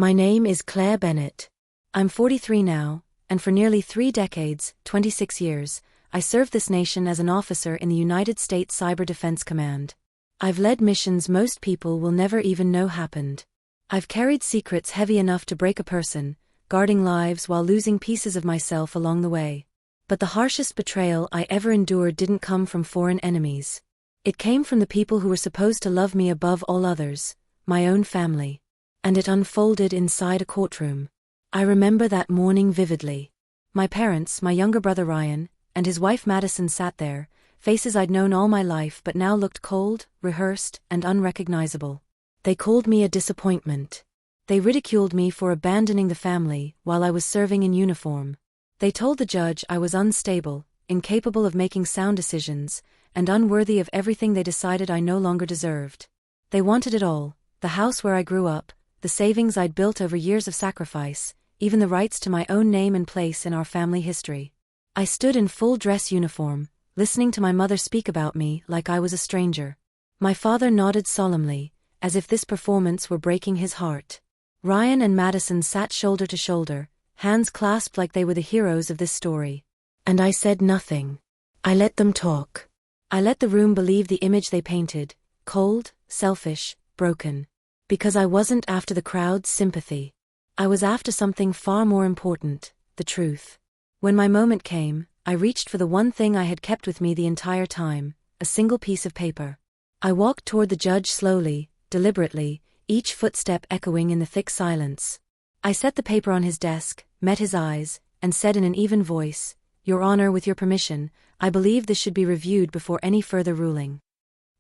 My name is Claire Bennett. I'm 43 now, and for nearly 3 decades, 26 years, I served this nation as an officer in the United States Cyber Defense Command. I've led missions most people will never even know happened. I've carried secrets heavy enough to break a person, guarding lives while losing pieces of myself along the way. But the harshest betrayal I ever endured didn't come from foreign enemies. It came from the people who were supposed to love me above all others, my own family. And it unfolded inside a courtroom. I remember that morning vividly. My parents, my younger brother Ryan, and his wife Madison sat there, faces I'd known all my life but now looked cold, rehearsed, and unrecognizable. They called me a disappointment. They ridiculed me for abandoning the family while I was serving in uniform. They told the judge I was unstable, incapable of making sound decisions, and unworthy of everything they decided I no longer deserved. They wanted it all: the house where I grew up, the savings I'd built over years of sacrifice, even the rights to my own name and place in our family history. I stood in full dress uniform, listening to my mother speak about me like I was a stranger. My father nodded solemnly, as if this performance were breaking his heart. Ryan and Madison sat shoulder to shoulder, hands clasped like they were the heroes of this story. And I said nothing. I let them talk. I let the room believe the image they painted: cold, selfish, broken. Because I wasn't after the crowd's sympathy. I was after something far more important: the truth. When my moment came, I reached for the one thing I had kept with me the entire time: a single piece of paper. I walked toward the judge slowly, deliberately, each footstep echoing in the thick silence. I set the paper on his desk, met his eyes, and said in an even voice, "Your Honor, with your permission, I believe this should be reviewed before any further ruling."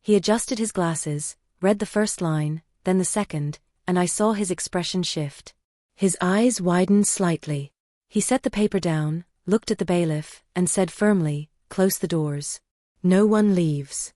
He adjusted his glasses, read the first line, then the second, and I saw his expression shift. His eyes widened slightly. He set the paper down, looked at the bailiff, and said firmly, "Close the doors. No one leaves."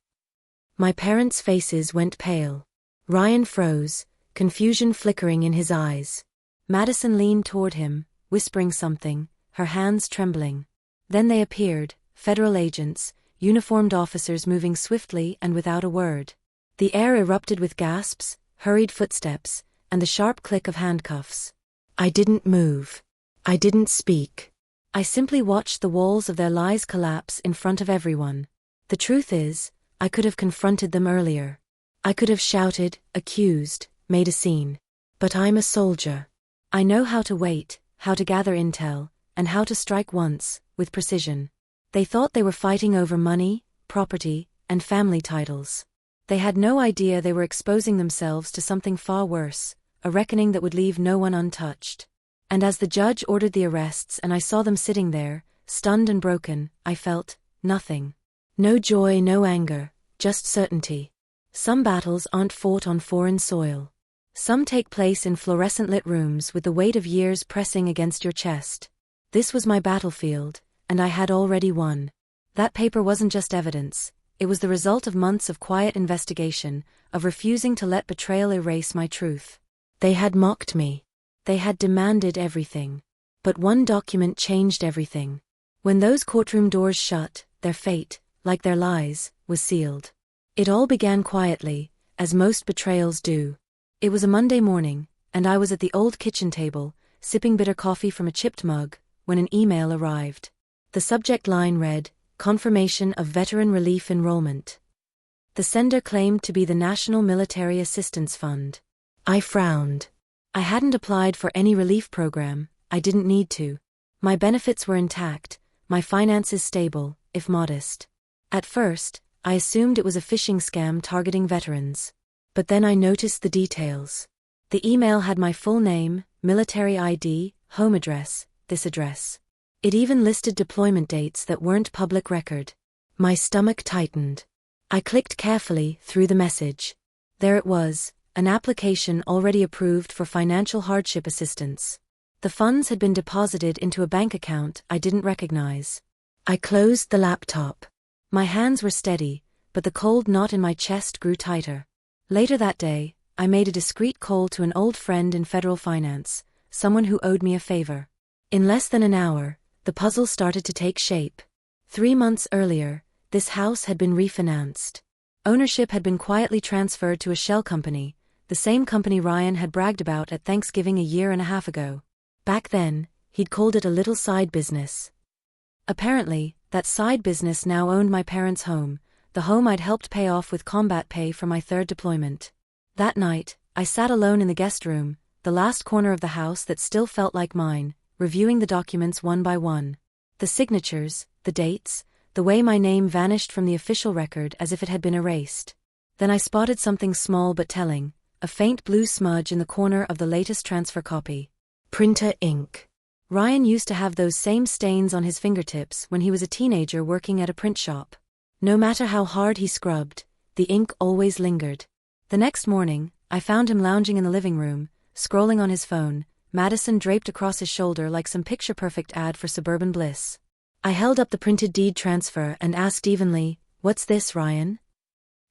My parents' faces went pale. Ryan froze, confusion flickering in his eyes. Madison leaned toward him, whispering something, her hands trembling. Then they appeared, federal agents, uniformed officers moving swiftly and without a word. The air erupted with gasps, hurried footsteps, and the sharp click of handcuffs. I didn't move. I didn't speak. I simply watched the walls of their lies collapse in front of everyone. The truth is, I could have confronted them earlier. I could have shouted, accused, made a scene. But I'm a soldier. I know how to wait, how to gather intel, and how to strike once, with precision. They thought they were fighting over money, property, and family titles. They had no idea they were exposing themselves to something far worse, a reckoning that would leave no one untouched. And as the judge ordered the arrests and I saw them sitting there, stunned and broken, I felt nothing. No joy, no anger, just certainty. Some battles aren't fought on foreign soil. Some take place in fluorescent-lit rooms with the weight of years pressing against your chest. This was my battlefield, and I had already won. That paper wasn't just evidence. It was the result of months of quiet investigation, of refusing to let betrayal erase my truth. They had mocked me. They had demanded everything. But one document changed everything. When those courtroom doors shut, their fate, like their lies, was sealed. It all began quietly, as most betrayals do. It was a Monday morning, and I was at the old kitchen table, sipping bitter coffee from a chipped mug, when an email arrived. The subject line read, "Confirmation of Veteran Relief Enrollment." The sender claimed to be the National Military Assistance Fund. I frowned. I hadn't applied for any relief program. I didn't need to. My benefits were intact, my finances stable, if modest. At first, I assumed it was a phishing scam targeting veterans. But then I noticed the details. The email had my full name, military ID, home address, this address. It even listed deployment dates that weren't public record. My stomach tightened. I clicked carefully through the message. There it was, an application already approved for financial hardship assistance. The funds had been deposited into a bank account I didn't recognize. I closed the laptop. My hands were steady, but the cold knot in my chest grew tighter. Later that day, I made a discreet call to an old friend in federal finance, someone who owed me a favor. In less than an hour, the puzzle started to take shape. 3 months earlier, this house had been refinanced. Ownership had been quietly transferred to a shell company, the same company Ryan had bragged about at Thanksgiving a year and a half ago. Back then, he'd called it a little side business. Apparently, that side business now owned my parents' home, the home I'd helped pay off with combat pay for my third deployment. That night, I sat alone in the guest room, the last corner of the house that still felt like mine, reviewing the documents one by one. The signatures, the dates, the way my name vanished from the official record as if it had been erased. Then I spotted something small but telling, a faint blue smudge in the corner of the latest transfer copy. Printer ink. Ryan used to have those same stains on his fingertips when he was a teenager working at a print shop. No matter how hard he scrubbed, the ink always lingered. The next morning, I found him lounging in the living room, scrolling on his phone, Madison draped across his shoulder like some picture-perfect ad for suburban bliss. I held up the printed deed transfer and asked evenly, "What's this, Ryan?"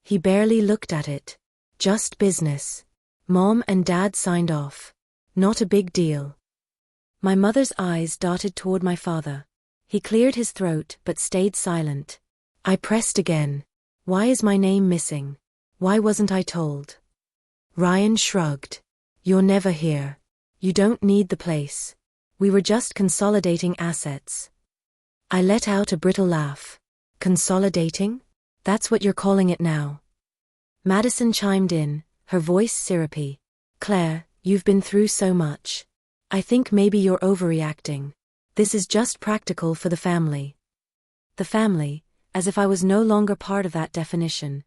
He barely looked at it. "Just business. Mom and Dad signed off. Not a big deal." My mother's eyes darted toward my father. He cleared his throat but stayed silent. I pressed again. "Why is my name missing? Why wasn't I told?" Ryan shrugged. "You're never here. You don't need the place. We were just consolidating assets." I let out a brittle laugh. "Consolidating? That's what you're calling it now?" Madison chimed in, her voice syrupy. "Claire, you've been through so much. I think maybe you're overreacting. This is just practical for the family." The family, as if I was no longer part of that definition.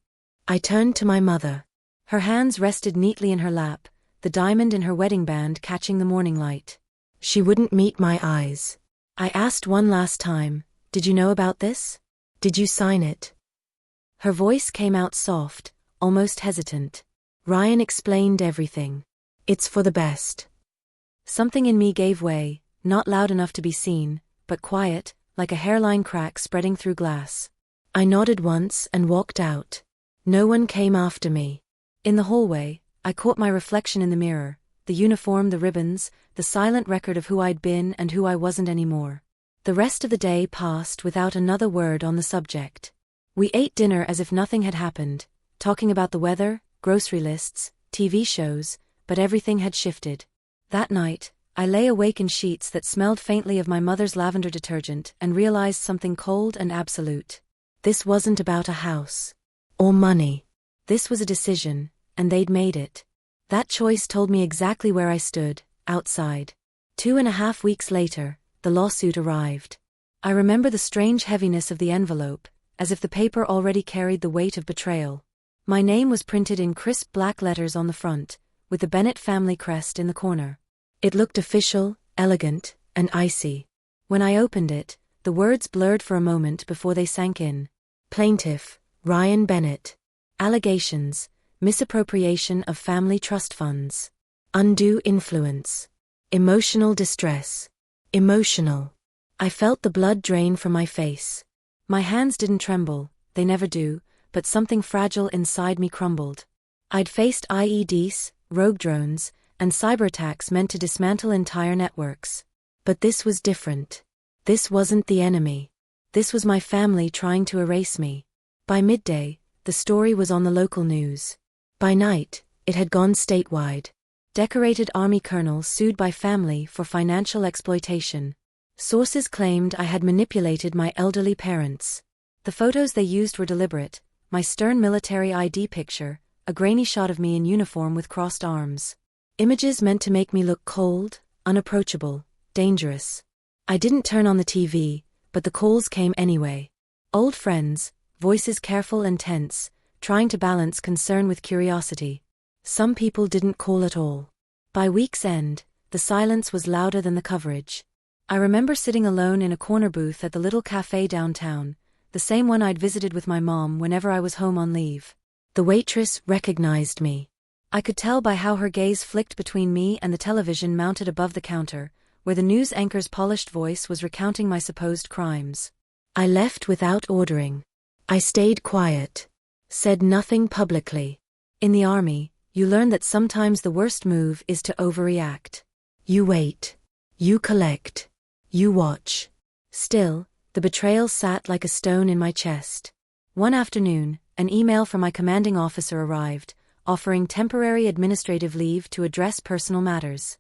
I turned to my mother. Her hands rested neatly in her lap, the diamond in her wedding band catching the morning light. She wouldn't meet my eyes. I asked one last time, "Did you know about this? Did you sign it?" Her voice came out soft, almost hesitant. Ryan explained everything. "It's for the best." Something in me gave way, not loud enough to be seen, but quiet, like a hairline crack spreading through glass. I nodded once and walked out. No one came after me. In the hallway, I caught my reflection in the mirror, the uniform, the ribbons, the silent record of who I'd been and who I wasn't anymore. The rest of the day passed without another word on the subject. We ate dinner as if nothing had happened, talking about the weather, grocery lists, TV shows, but everything had shifted. That night, I lay awake in sheets that smelled faintly of my mother's lavender detergent and realized something cold and absolute. This wasn't about a house. Or money. This was a decision, and they'd made it. That choice told me exactly where I stood, outside. 2.5 weeks later, the lawsuit arrived. I remember the strange heaviness of the envelope, as if the paper already carried the weight of betrayal. My name was printed in crisp black letters on the front, with the Bennett family crest in the corner. It looked official, elegant, and icy. When I opened it, the words blurred for a moment before they sank in. Plaintiff, Ryan Bennett. Allegations, misappropriation of family trust funds. Undue influence. Emotional distress. Emotional. I felt the blood drain from my face. My hands didn't tremble, they never do, but something fragile inside me crumbled. I'd faced IEDs, rogue drones, and cyber attacks meant to dismantle entire networks. But this was different. This wasn't the enemy. This was my family trying to erase me. By midday, the story was on the local news. By night, it had gone statewide. Decorated Army colonels sued by family for financial exploitation. Sources claimed I had manipulated my elderly parents. The photos they used were deliberate, my stern military ID picture, a grainy shot of me in uniform with crossed arms. Images meant to make me look cold, unapproachable, dangerous. I didn't turn on the TV, but the calls came anyway. Old friends, voices careful and tense, trying to balance concern with curiosity. Some people didn't call at all. By week's end, the silence was louder than the coverage. I remember sitting alone in a corner booth at the little cafe downtown, the same one I'd visited with my mom whenever I was home on leave. The waitress recognized me. I could tell by how her gaze flicked between me and the television mounted above the counter, where the news anchor's polished voice was recounting my supposed crimes. I left without ordering. I stayed quiet. Said nothing publicly. In the army, you learn that sometimes the worst move is to overreact. You wait. You collect. You watch. Still, the betrayal sat like a stone in my chest. One afternoon, an email from my commanding officer arrived, offering temporary administrative leave to address personal matters.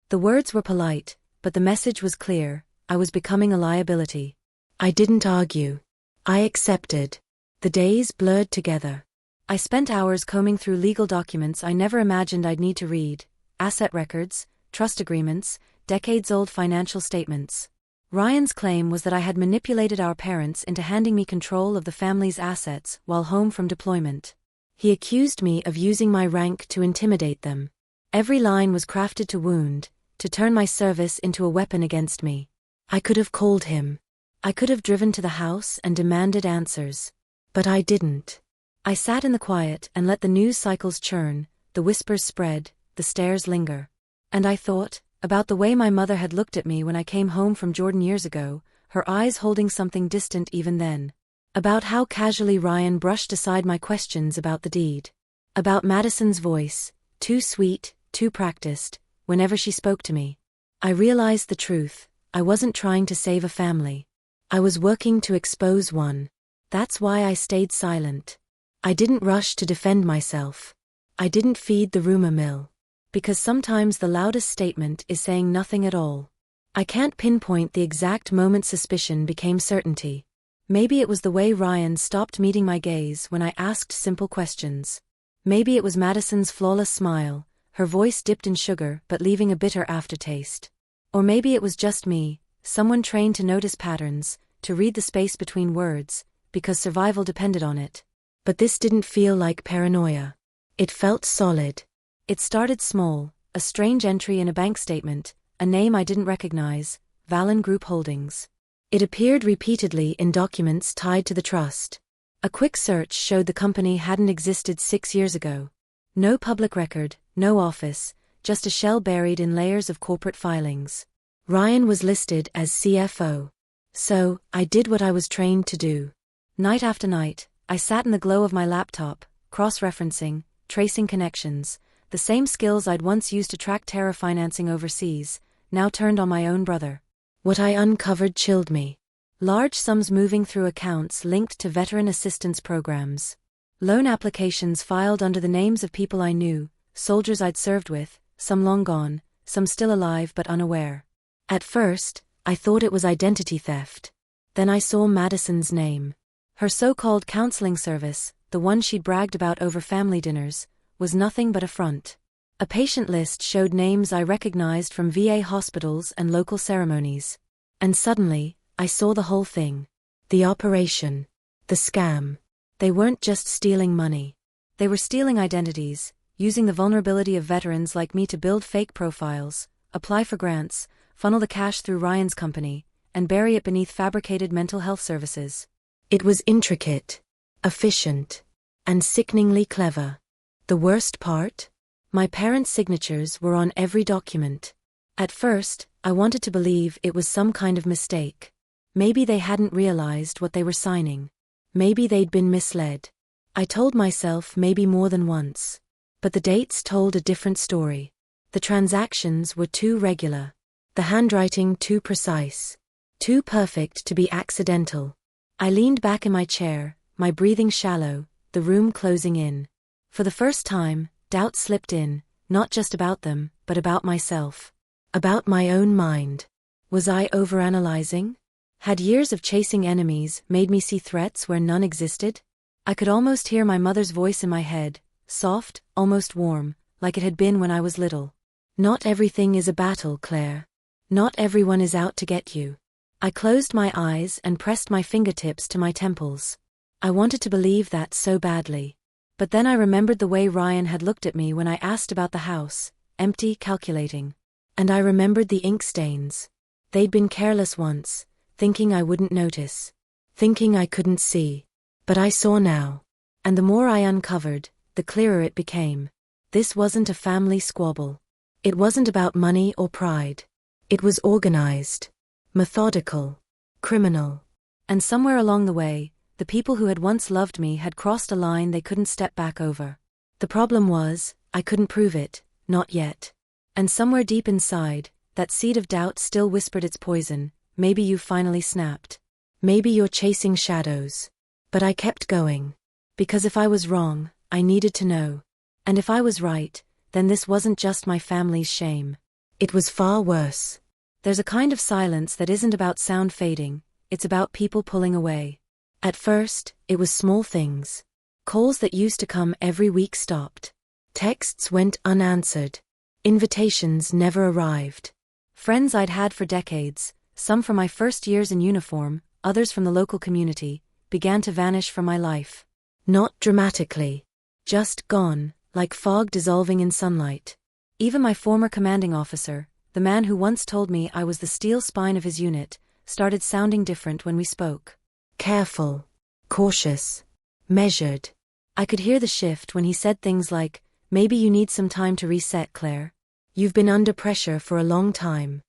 The words were polite, but the message was clear: I was becoming a liability. I didn't argue. I accepted. The days blurred together. I spent hours combing through legal documents I never imagined I'd need to read: asset records, trust agreements, decades-old financial statements. Ryan's claim was that I had manipulated our parents into handing me control of the family's assets while home from deployment. He accused me of using my rank to intimidate them. Every line was crafted to wound, to turn my service into a weapon against me. I could have called him. I could have driven to the house and demanded answers. But I didn't. I sat in the quiet and let the news cycles churn, the whispers spread, the stares linger. And I thought about the way my mother had looked at me when I came home from Jordan years ago, her eyes holding something distant even then. About how casually Ryan brushed aside my questions about the deed. About Madison's voice, too sweet, too practiced, whenever she spoke to me. I realized the truth: I wasn't trying to save a family. I was working to expose one. That's why I stayed silent. I didn't rush to defend myself. I didn't feed the rumor mill. Because sometimes the loudest statement is saying nothing at all. I can't pinpoint the exact moment suspicion became certainty. Maybe it was the way Ryan stopped meeting my gaze when I asked simple questions. Maybe it was Madison's flawless smile, her voice dipped in sugar but leaving a bitter aftertaste. Or maybe it was just me, someone trained to notice patterns, to read the space between words, because survival depended on it. But this didn't feel like paranoia. It felt solid. It started small: a strange entry in a bank statement, a name I didn't recognize, Valen Group Holdings. It appeared repeatedly in documents tied to the trust. A quick search showed the company hadn't existed 6 years ago. No public record, no office, just a shell buried in layers of corporate filings. Ryan was listed as CFO. So, I did what I was trained to do. Night after night, I sat in the glow of my laptop, cross-referencing, tracing connections, the same skills I'd once used to track terror financing overseas, now turned on my own brother. What I uncovered chilled me. Large sums moving through accounts linked to veteran assistance programs. Loan applications filed under the names of people I knew, soldiers I'd served with, some long gone, some still alive but unaware. At first, I thought it was identity theft. Then I saw Madison's name. Her so-called counseling service, the one she'd bragged about over family dinners, was nothing but a front. A patient list showed names I recognized from VA hospitals and local ceremonies. And suddenly, I saw the whole thing. The operation. The scam. They weren't just stealing money. They were stealing identities, using the vulnerability of veterans like me to build fake profiles, apply for grants, funnel the cash through Ryan's company, and bury it beneath fabricated mental health services. It was intricate, efficient, and sickeningly clever. The worst part? My parents' signatures were on every document. At first, I wanted to believe it was some kind of mistake. Maybe they hadn't realized what they were signing. Maybe they'd been misled. I told myself maybe more than once. But the dates told a different story. The transactions were too regular. The handwriting too precise. Too perfect to be accidental. I leaned back in my chair, my breathing shallow, the room closing in. For the first time, doubt slipped in, not just about them, but about myself. About my own mind. Was I overanalyzing? Had years of chasing enemies made me see threats where none existed? I could almost hear my mother's voice in my head, soft, almost warm, like it had been when I was little. Not everything is a battle, Claire. Not everyone is out to get you. I closed my eyes and pressed my fingertips to my temples. I wanted to believe that so badly. But then I remembered the way Ryan had looked at me when I asked about the house, empty, calculating. And I remembered the ink stains. They'd been careless once, thinking I wouldn't notice. Thinking I couldn't see. But I saw now. And the more I uncovered, the clearer it became. This wasn't a family squabble. It wasn't about money or pride. It was organized. Methodical. Criminal. And somewhere along the way, the people who had once loved me had crossed a line they couldn't step back over. The problem was, I couldn't prove it, not yet. And somewhere deep inside, that seed of doubt still whispered its poison: maybe you finally snapped. Maybe you're chasing shadows. But I kept going. Because if I was wrong, I needed to know. And if I was right, then this wasn't just my family's shame. It was far worse. There's a kind of silence that isn't about sound fading, it's about people pulling away. At first, it was small things. Calls that used to come every week stopped. Texts went unanswered. Invitations never arrived. Friends I'd had for decades, some from my first years in uniform, others from the local community, began to vanish from my life. Not dramatically. Just gone, like fog dissolving in sunlight. Even my former commanding officer, the man who once told me I was the steel spine of his unit, started sounding different when we spoke. Careful. Cautious. Measured. I could hear the shift when he said things like, "Maybe you need some time to reset, Claire. You've been under pressure for a long time."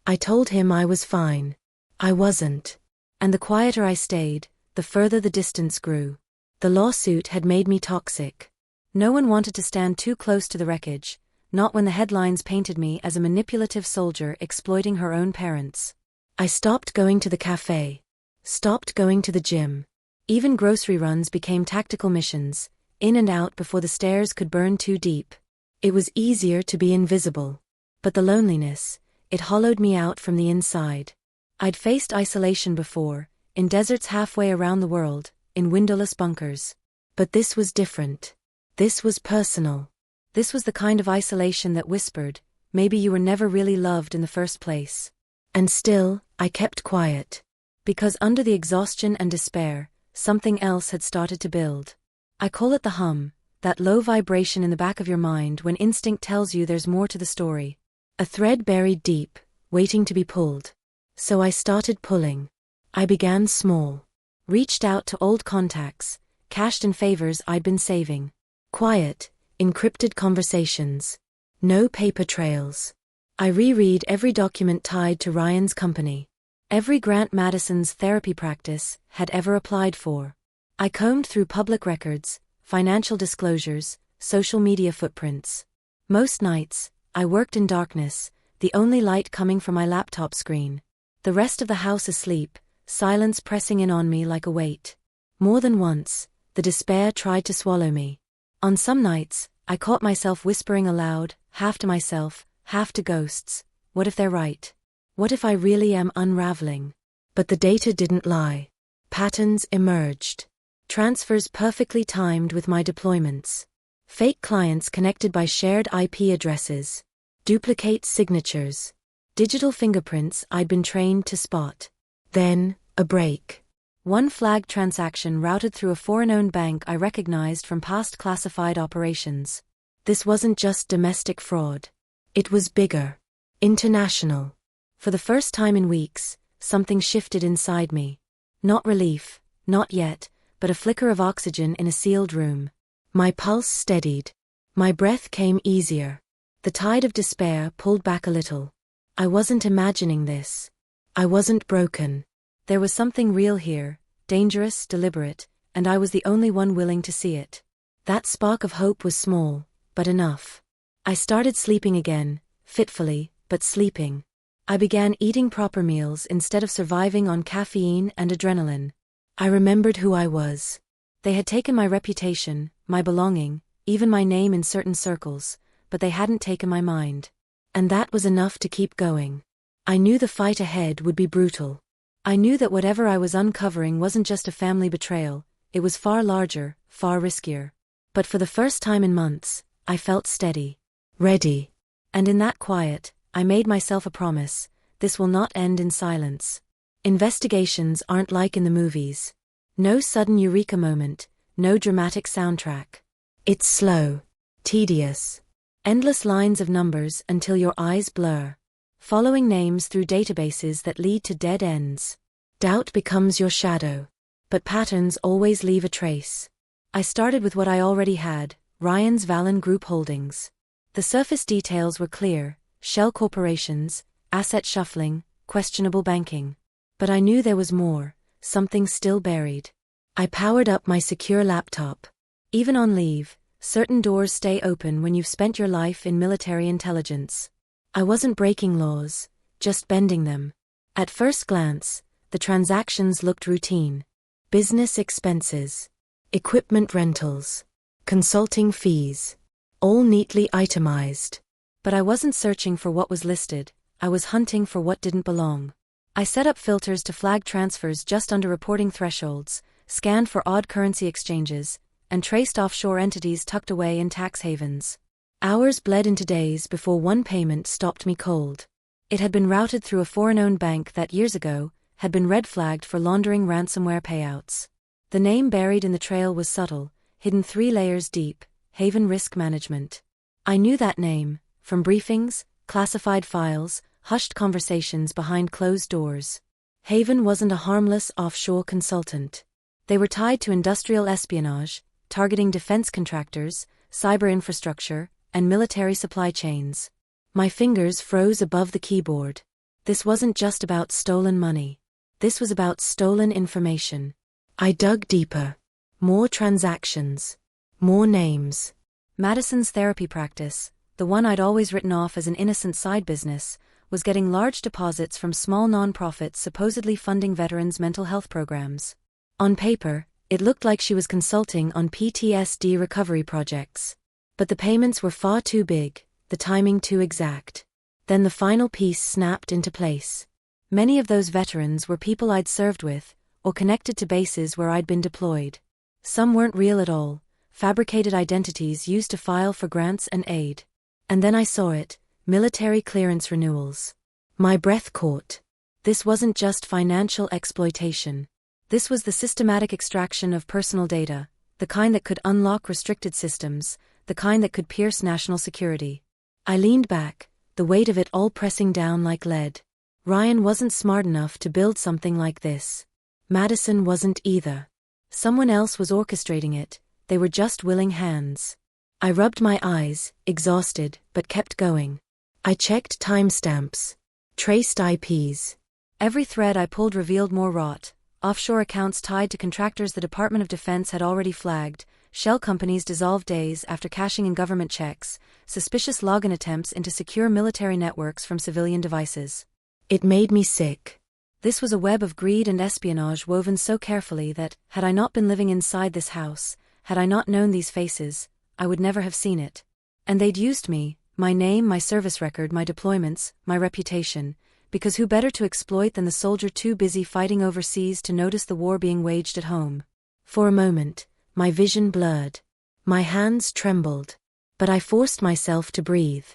I told him I was fine. I wasn't. And the quieter I stayed, the further the distance grew. The lawsuit had made me toxic. No one wanted to stand too close to the wreckage, not when the headlines painted me as a manipulative soldier exploiting her own parents. I stopped going to the cafe. Stopped going to the gym. Even grocery runs became tactical missions, in and out before the stairs could burn too deep. It was easier to be invisible. But the loneliness, it hollowed me out from the inside. I'd faced isolation before, in deserts halfway around the world, in windowless bunkers. But this was different. This was personal. This was the kind of isolation that whispered, maybe you were never really loved in the first place. And still, I kept quiet. Because under the exhaustion and despair, something else had started to build. I call it the hum, that low vibration in the back of your mind when instinct tells you there's more to the story. A thread buried deep, waiting to be pulled. So I started pulling. I began small. Reached out to old contacts, cashed in favors I'd been saving. Quiet, encrypted conversations. No paper trails. I reread every document tied to Ryan's company. Every grant Madison's therapy practice had ever applied for. I combed through public records, financial disclosures, social media footprints. Most nights, I worked in darkness, the only light coming from my laptop screen. The rest of the house asleep, silence pressing in on me like a weight. More than once, the despair tried to swallow me. On some nights, I caught myself whispering aloud, half to myself, half to ghosts, what if they're right? What if I really am unraveling? But the data didn't lie. Patterns emerged. Transfers perfectly timed with my deployments. Fake clients connected by shared IP addresses. Duplicate signatures. Digital fingerprints I'd been trained to spot. Then, a break. One flagged transaction routed through a foreign-owned bank I recognized from past classified operations. This wasn't just domestic fraud. It was bigger. International. For the first time in weeks, something shifted inside me. Not relief, not yet, but a flicker of oxygen in a sealed room. My pulse steadied. My breath came easier. The tide of despair pulled back a little. I wasn't imagining this. I wasn't broken. There was something real here, dangerous, deliberate, and I was the only one willing to see it. That spark of hope was small, but enough. I started sleeping again, fitfully, but sleeping. I began eating proper meals instead of surviving on caffeine and adrenaline. I remembered who I was. They had taken my reputation, my belonging, even my name in certain circles, but they hadn't taken my mind. And that was enough to keep going. I knew the fight ahead would be brutal. I knew that whatever I was uncovering wasn't just a family betrayal, it was far larger, far riskier. But for the first time in months, I felt steady. Ready. And in that quiet, I made myself a promise, this will not end in silence. Investigations aren't like in the movies. No sudden eureka moment, no dramatic soundtrack. It's slow. Tedious. Endless lines of numbers until your eyes blur. Following names through databases that lead to dead ends. Doubt becomes your shadow. But patterns always leave a trace. I started with what I already had, Ryan's Valen Group holdings. The surface details were clear, shell corporations, asset shuffling, questionable banking. But I knew there was more, something still buried. I powered up my secure laptop. Even on leave, certain doors stay open when you've spent your life in military intelligence. I wasn't breaking laws, just bending them. At first glance, the transactions looked routine. Business expenses. Equipment rentals. Consulting fees. All neatly itemized. But I wasn't searching for what was listed, I was hunting for what didn't belong. I set up filters to flag transfers just under reporting thresholds, scanned for odd currency exchanges, and traced offshore entities tucked away in tax havens. Hours bled into days before one payment stopped me cold. It had been routed through a foreign-owned bank that years ago had been red-flagged for laundering ransomware payouts. The name buried in the trail was subtle, hidden 3 layers deep: Haven Risk Management. I knew that name, from briefings, classified files, hushed conversations behind closed doors. Haven wasn't a harmless offshore consultant. They were tied to industrial espionage, targeting defense contractors, cyber infrastructure, and military supply chains. My fingers froze above the keyboard. This wasn't just about stolen money. This was about stolen information. I dug deeper. More transactions. More names. Madison's therapy practice, the one I'd always written off as an innocent side business, was getting large deposits from small nonprofits supposedly funding veterans' mental health programs. On paper, it looked like she was consulting on PTSD recovery projects. But the payments were far too big, the timing too exact. Then the final piece snapped into place. Many of those veterans were people I'd served with, or connected to bases where I'd been deployed. Some weren't real at all, fabricated identities used to file for grants and aid. And then I saw it: military clearance renewals. My breath caught. This wasn't just financial exploitation. This was the systematic extraction of personal data, the kind that could unlock restricted systems, the kind that could pierce national security. I leaned back, the weight of it all pressing down like lead. Ryan wasn't smart enough to build something like this. Madison wasn't either. Someone else was orchestrating it, they were just willing hands. I rubbed my eyes, exhausted, but kept going. I checked timestamps. Traced IPs. Every thread I pulled revealed more rot: offshore accounts tied to contractors the Department of Defense had already flagged, shell companies dissolved days after cashing in government checks, suspicious login attempts into secure military networks from civilian devices. It made me sick. This was a web of greed and espionage woven so carefully that, had I not been living inside this house, had I not known these faces, I would never have seen it. And they'd used me, my name, my service record, my deployments, my reputation, because who better to exploit than the soldier too busy fighting overseas to notice the war being waged at home? For a moment, my vision blurred. My hands trembled. But I forced myself to breathe.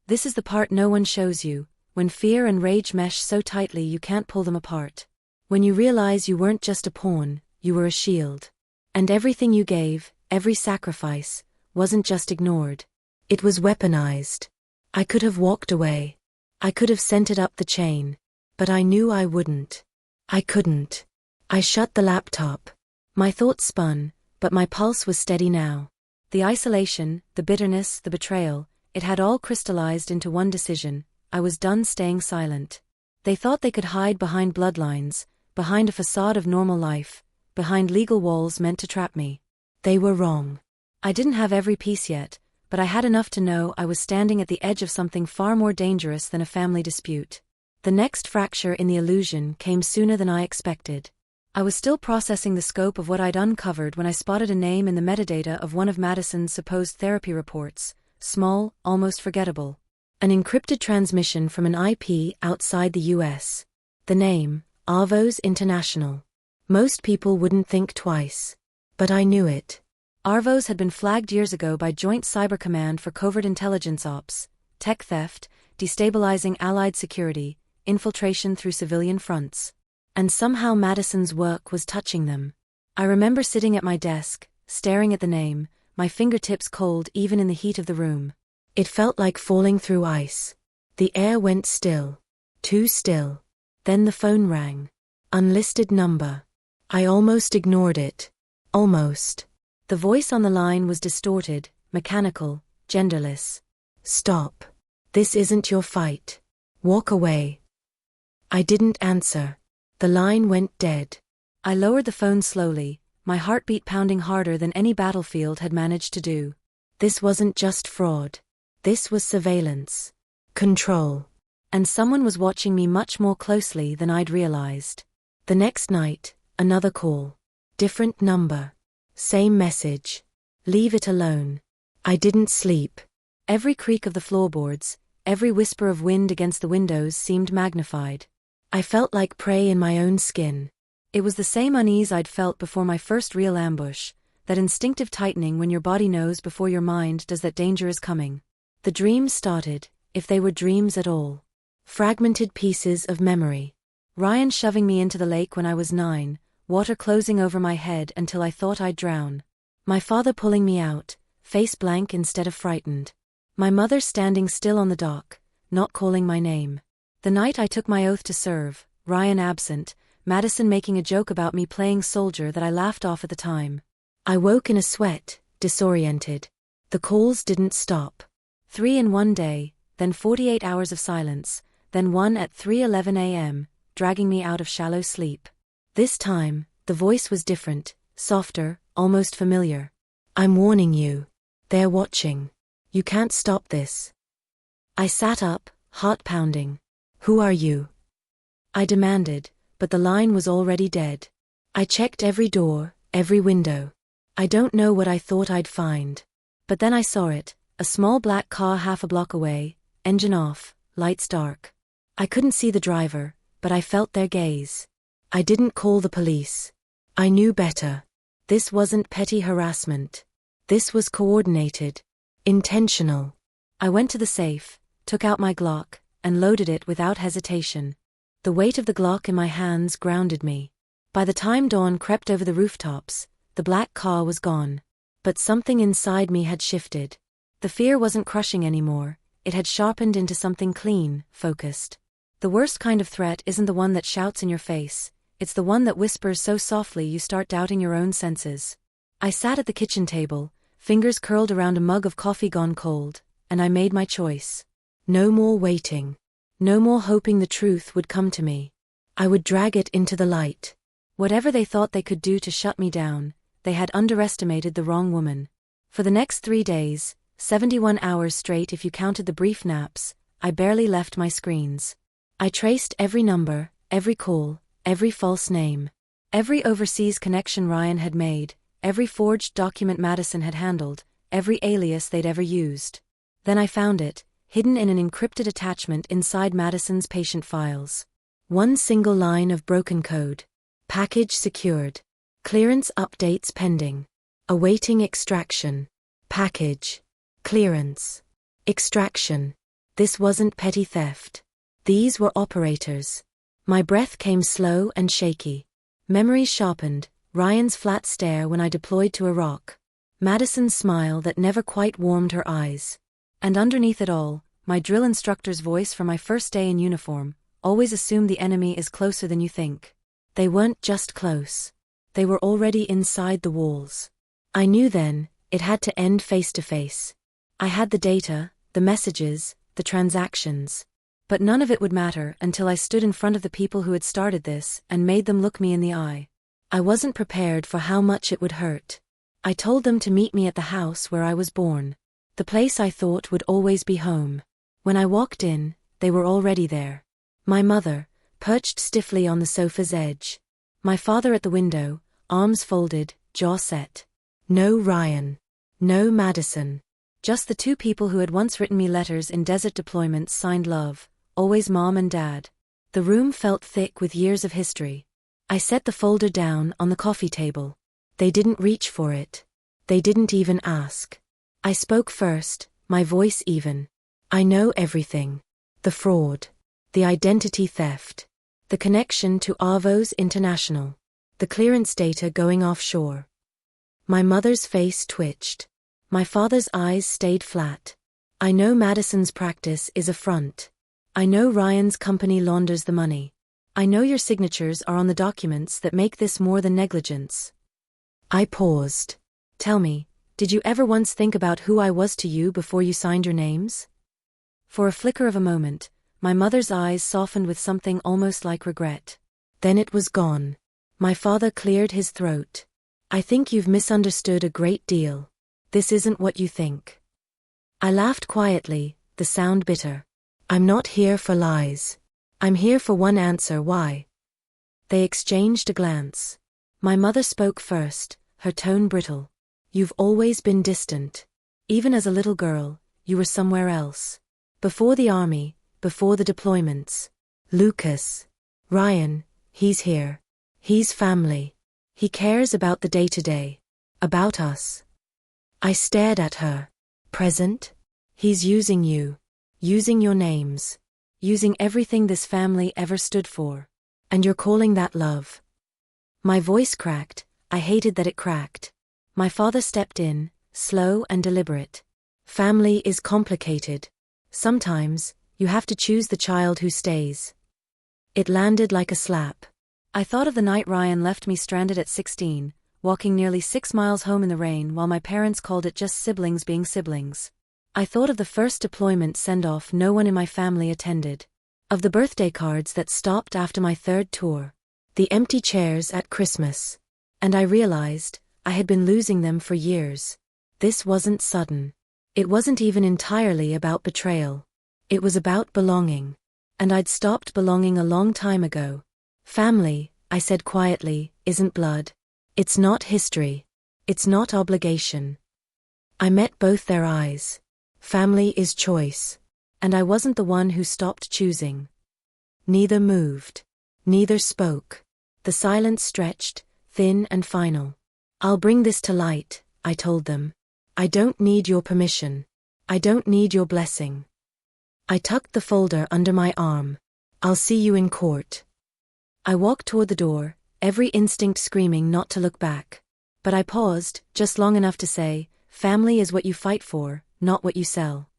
This is the part no one shows you, when fear and rage mesh so tightly you can't pull them apart. When you realize you weren't just a pawn, you were a shield. And everything you gave, every sacrifice, wasn't just ignored. It was weaponized. I could have walked away. I could have sent it up the chain. But I knew I wouldn't. I couldn't. I shut the laptop. My thoughts spun, but my pulse was steady now. The isolation, the bitterness, the betrayal, it had all crystallized into one decision: I was done staying silent. They thought they could hide behind bloodlines, behind a facade of normal life, behind legal walls meant to trap me. They were wrong. I didn't have every piece yet, but I had enough to know I was standing at the edge of something far more dangerous than a family dispute. The next fracture in the illusion came sooner than I expected. I was still processing the scope of what I'd uncovered when I spotted a name in the metadata of one of Madison's supposed therapy reports: small, almost forgettable. An encrypted transmission from an IP outside the US. The name, Arvos International. Most people wouldn't think twice. But I knew it. Arvos had been flagged years ago by Joint Cyber Command for covert intelligence ops, tech theft, destabilizing Allied security, infiltration through civilian fronts. And somehow Madison's work was touching them. I remember sitting at my desk, staring at the name, my fingertips cold even in the heat of the room. It felt like falling through ice. The air went still. Too still. Then the phone rang. Unlisted number. I almost ignored it. Almost. The voice on the line was distorted, mechanical, genderless. Stop. This isn't your fight. Walk away. I didn't answer. The line went dead. I lowered the phone slowly, my heartbeat pounding harder than any battlefield had managed to do. This wasn't just fraud. This was surveillance. Control. And someone was watching me much more closely than I'd realized. The next night, another call. Different number. Same message. Leave it alone. I didn't sleep. Every creak of the floorboards, every whisper of wind against the windows seemed magnified. I felt like prey in my own skin. It was the same unease I'd felt before my first real ambush, that instinctive tightening when your body knows before your mind does that danger is coming. The dreams started, if they were dreams at all. Fragmented pieces of memory. Ryan shoving me into the lake when I was 9, water closing over my head until I thought I'd drown. My father pulling me out, face blank instead of frightened. My mother standing still on the dock, not calling my name. The night I took my oath to serve, Ryan absent, Madison making a joke about me playing soldier that I laughed off at the time. I woke in a sweat, disoriented. The calls didn't stop. 3 in one day, then 48 hours of silence, then one at 3:11 a.m., dragging me out of shallow sleep. This time, the voice was different, softer, almost familiar. I'm warning you. They're watching. You can't stop this. I sat up, heart pounding. Who are you? I demanded, but the line was already dead. I checked every door, every window. I don't know what I thought I'd find. But then I saw it, a small black car half a block away, engine off, lights dark. I couldn't see the driver, but I felt their gaze. I didn't call the police. I knew better. This wasn't petty harassment. This was coordinated. Intentional. I went to the safe, took out my Glock, and loaded it without hesitation. The weight of the Glock in my hands grounded me. By the time dawn crept over the rooftops, the black car was gone. But something inside me had shifted. The fear wasn't crushing anymore, it had sharpened into something clean, focused. The worst kind of threat isn't the one that shouts in your face, it's the one that whispers so softly you start doubting your own senses. I sat at the kitchen table, fingers curled around a mug of coffee gone cold, and I made my choice. No more waiting. No more hoping the truth would come to me. I would drag it into the light. Whatever they thought they could do to shut me down, they had underestimated the wrong woman. For the next 3 days, 71 hours straight if you counted the brief naps, I barely left my screens. I traced every number, every call, every false name. Every overseas connection Ryan had made, every forged document Madison had handled, every alias they'd ever used. Then I found it, hidden in an encrypted attachment inside Madison's patient files. One single line of broken code. Package secured. Clearance updates pending. Awaiting extraction. Package. Clearance. Extraction. This wasn't petty theft. These were operators. My breath came slow and shaky. Memories sharpened, Ryan's flat stare when I deployed to Iraq. Madison's smile that never quite warmed her eyes. And underneath it all, my drill instructor's voice from my first day in uniform, always assume the enemy is closer than you think. They weren't just close. They were already inside the walls. I knew then, it had to end face to face. I had the data, the messages, the transactions. But none of it would matter until I stood in front of the people who had started this and made them look me in the eye. I wasn't prepared for how much it would hurt. I told them to meet me at the house where I was born. The place I thought would always be home. When I walked in, they were already there. My mother, perched stiffly on the sofa's edge. My father at the window, arms folded, jaw set. No Ryan. No Madison. Just the two people who had once written me letters in desert deployments signed love, always mom and dad. The room felt thick with years of history. I set the folder down on the coffee table. They didn't reach for it. They didn't even ask. I spoke first, my voice even. I know everything. The fraud. The identity theft. The connection to Arvos International. The clearance data going offshore. My mother's face twitched. My father's eyes stayed flat. I know Madison's practice is a front. I know Ryan's company launders the money. I know your signatures are on the documents that make this more than negligence. I paused. Tell me, did you ever once think about who I was to you before you signed your names? For a flicker of a moment, my mother's eyes softened with something almost like regret. Then it was gone. My father cleared his throat. I think you've misunderstood a great deal. This isn't what you think. I laughed quietly, the sound bitter. I'm not here for lies. I'm here for one answer. Why? They exchanged a glance. My mother spoke first, her tone brittle. You've always been distant. Even as a little girl, you were somewhere else. Before the army, before the deployments. Lucas. Ryan, he's here. He's family. He cares about the day-to-day. About us. I stared at her. Present? He's using you. Using your names. Using everything this family ever stood for. And you're calling that love. My voice cracked. I hated that it cracked. My father stepped in, slow and deliberate. Family is complicated. Sometimes, you have to choose the child who stays. It landed like a slap. I thought of the night Ryan left me stranded at 16, walking nearly 6 miles home in the rain while my parents called it just siblings being siblings. I thought of the first deployment send-off no one in my family attended. Of the birthday cards that stopped after my 3rd tour. The empty chairs at Christmas. And I realized, I had been losing them for years. This wasn't sudden. It wasn't even entirely about betrayal. It was about belonging. And I'd stopped belonging a long time ago. Family, I said quietly, isn't blood. It's not history. It's not obligation. I met both their eyes. Family is choice. And I wasn't the one who stopped choosing. Neither moved. Neither spoke. The silence stretched, thin and final. I'll bring this to light, I told them. I don't need your permission. I don't need your blessing. I tucked the folder under my arm. I'll see you in court. I walked toward the door, every instinct screaming not to look back. But I paused, just long enough to say, family is what you fight for, not what you sell.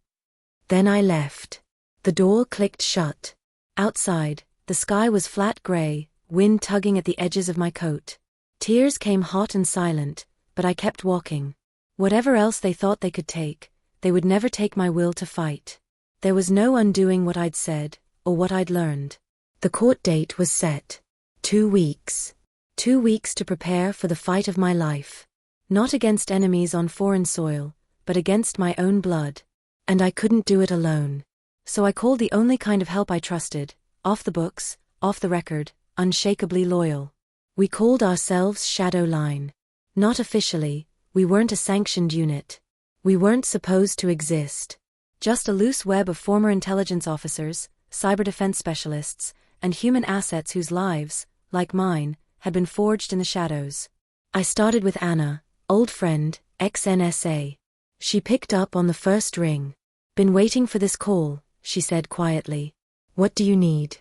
Then I left. The door clicked shut. Outside, the sky was flat gray, wind tugging at the edges of my coat. Tears came hot and silent, but I kept walking. Whatever else they thought they could take, they would never take my will to fight. There was no undoing what I'd said, or what I'd learned. The court date was set. 2 weeks. 2 weeks to prepare for the fight of my life. Not against enemies on foreign soil, but against my own blood. And I couldn't do it alone. So I called the only kind of help I trusted, off the books, off the record, unshakably loyal. We called ourselves Shadow Line. Not officially, we weren't a sanctioned unit. We weren't supposed to exist. Just a loose web of former intelligence officers, cyber defense specialists, and human assets whose lives, like mine, had been forged in the shadows. I started with Anna, old friend, ex-NSA. She picked up on the first ring. Been waiting for this call, she said quietly. What do you need?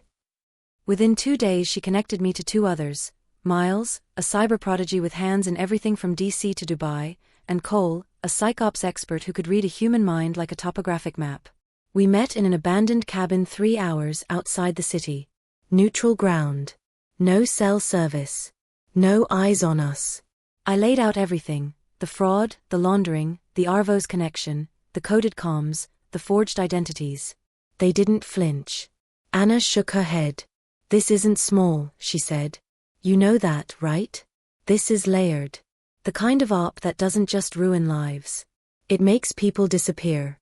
Within 2 days she connected me to 2 others, Miles, a cyber prodigy with hands in everything from DC to Dubai, and Cole, a psychops expert who could read a human mind like a topographic map. We met in an abandoned cabin 3 hours outside the city. Neutral ground. No cell service. No eyes on us. I laid out everything, the fraud, the laundering, the Arvos connection, the coded comms, the forged identities. They didn't flinch. Anna shook her head. This isn't small, she said. You know that, right? This is layered. The kind of op that doesn't just ruin lives. It makes people disappear.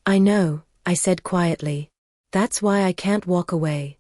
I know, I said quietly. That's why I can't walk away.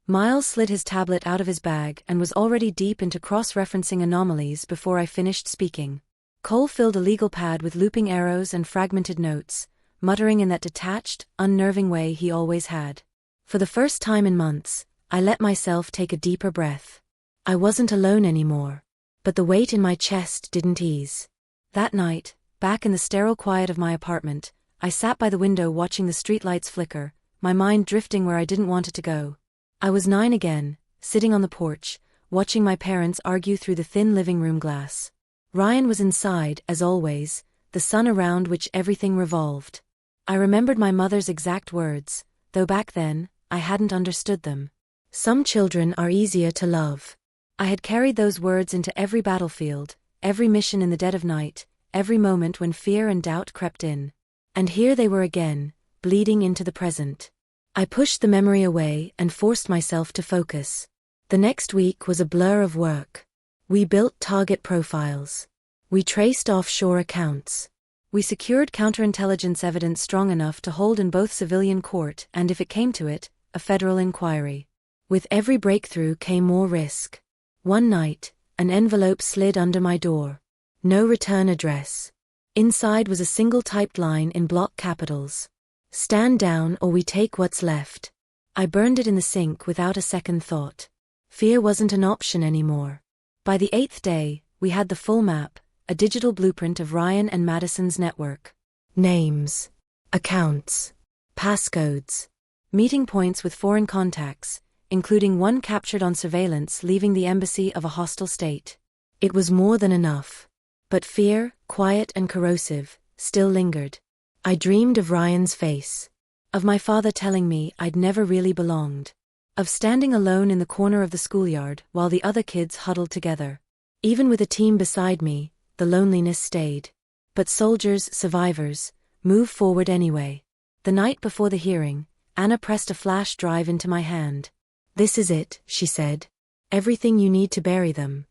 Miles slid his tablet out of his bag and was already deep into cross-referencing anomalies before I finished speaking. Cole filled a legal pad with looping arrows and fragmented notes, muttering in that detached, unnerving way he always had. For the first time in months, I let myself take a deeper breath. I wasn't alone anymore. But the weight in my chest didn't ease. That night, back in the sterile quiet of my apartment, I sat by the window watching the streetlights flicker, my mind drifting where I didn't want it to go. I was 9 again, sitting on the porch, watching my parents argue through the thin living room glass. Ryan was inside, as always, the sun around which everything revolved. I remembered my mother's exact words, though back then, I hadn't understood them. Some children are easier to love. I had carried those words into every battlefield, every mission in the dead of night, every moment when fear and doubt crept in. And here they were again, bleeding into the present. I pushed the memory away and forced myself to focus. The next week was a blur of work. We built target profiles. We traced offshore accounts. We secured counterintelligence evidence strong enough to hold in both civilian court and, if it came to it, a federal inquiry. With every breakthrough came more risk. One night, an envelope slid under my door. No return address. Inside was a single typed line in block capitals. Stand down or we take what's left. I burned it in the sink without a second thought. Fear wasn't an option anymore. By the 8th day, we had the full map, a digital blueprint of Ryan and Madison's network. Names, accounts, passcodes, meeting points with foreign contacts, including one captured on surveillance leaving the embassy of a hostile state. It was more than enough. But fear, quiet and corrosive, still lingered. I dreamed of Ryan's face. Of my father telling me I'd never really belonged. Of standing alone in the corner of the schoolyard while the other kids huddled together. Even with a team beside me, the loneliness stayed. But soldiers, survivors, move forward anyway. The night before the hearing, Anna pressed a flash drive into my hand. This is it, she said. Everything you need to bury them.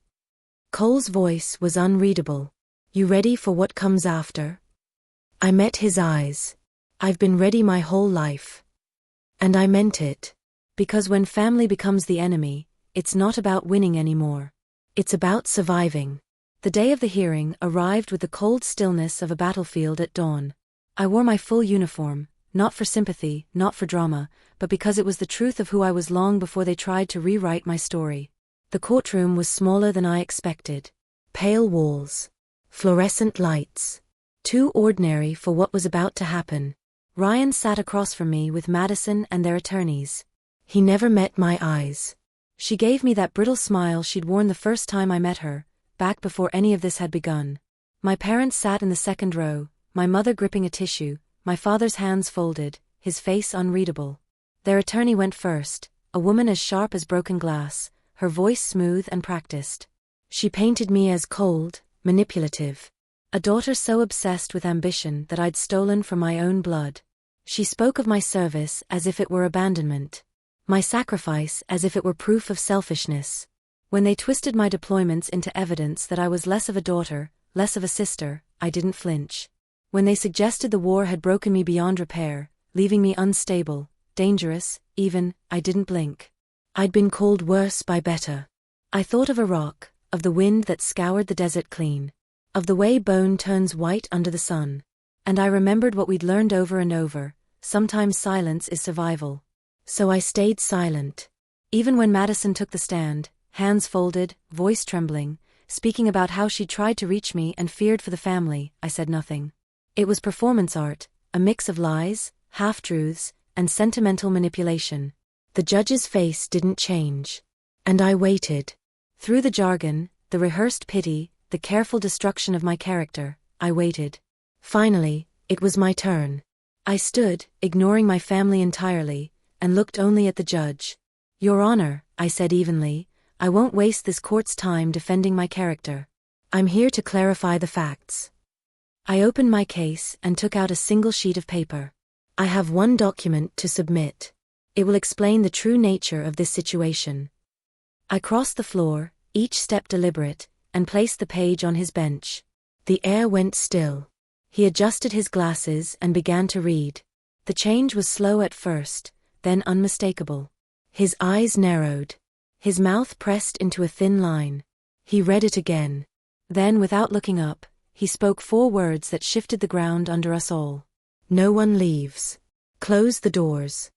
Cole's voice was unreadable. You ready for what comes after? I met his eyes. I've been ready my whole life. And I meant it. Because when family becomes the enemy, it's not about winning anymore. It's about surviving. The day of the hearing arrived with the cold stillness of a battlefield at dawn. I wore my full uniform, not for sympathy, not for drama, but because it was the truth of who I was long before they tried to rewrite my story. The courtroom was smaller than I expected. Pale walls. Fluorescent lights. Too ordinary for what was about to happen. Ryan sat across from me with Madison and their attorneys. He never met my eyes. She gave me that brittle smile she'd worn the first time I met her, back before any of this had begun. My parents sat in the second row, my mother gripping a tissue, my father's hands folded, his face unreadable. Their attorney went first, a woman as sharp as broken glass, her voice smooth and practiced. She painted me as cold, manipulative. A daughter so obsessed with ambition that I'd stolen from my own blood. She spoke of my service as if it were abandonment. My sacrifice as if it were proof of selfishness. When they twisted my deployments into evidence that I was less of a daughter, less of a sister, I didn't flinch. When they suggested the war had broken me beyond repair, leaving me unstable, dangerous, even, I didn't blink. I'd been called worse by better. I thought of Iraq, of the wind that scoured the desert clean. Of the way bone turns white under the sun. And I remembered what we'd learned over and over, sometimes silence is survival. So I stayed silent. Even when Madison took the stand, hands folded, voice trembling, speaking about how she'd tried to reach me and feared for the family, I said nothing. It was performance art, a mix of lies, half-truths, and sentimental manipulation. The judge's face didn't change. And I waited. Through the jargon, the rehearsed pity, the careful destruction of my character, I waited. Finally, it was my turn. I stood, ignoring my family entirely, and looked only at the judge. Your Honor, I said evenly, I won't waste this court's time defending my character. I'm here to clarify the facts. I opened my case and took out a single sheet of paper. I have one document to submit. It will explain the true nature of this situation. I crossed the floor, each step deliberate, and placed the page on his bench. The air went still. He adjusted his glasses and began to read. The change was slow at first, then unmistakable. His eyes narrowed. His mouth pressed into a thin line. He read it again. Then, without looking up, he spoke 4 words that shifted the ground under us all. No one leaves. Close the doors.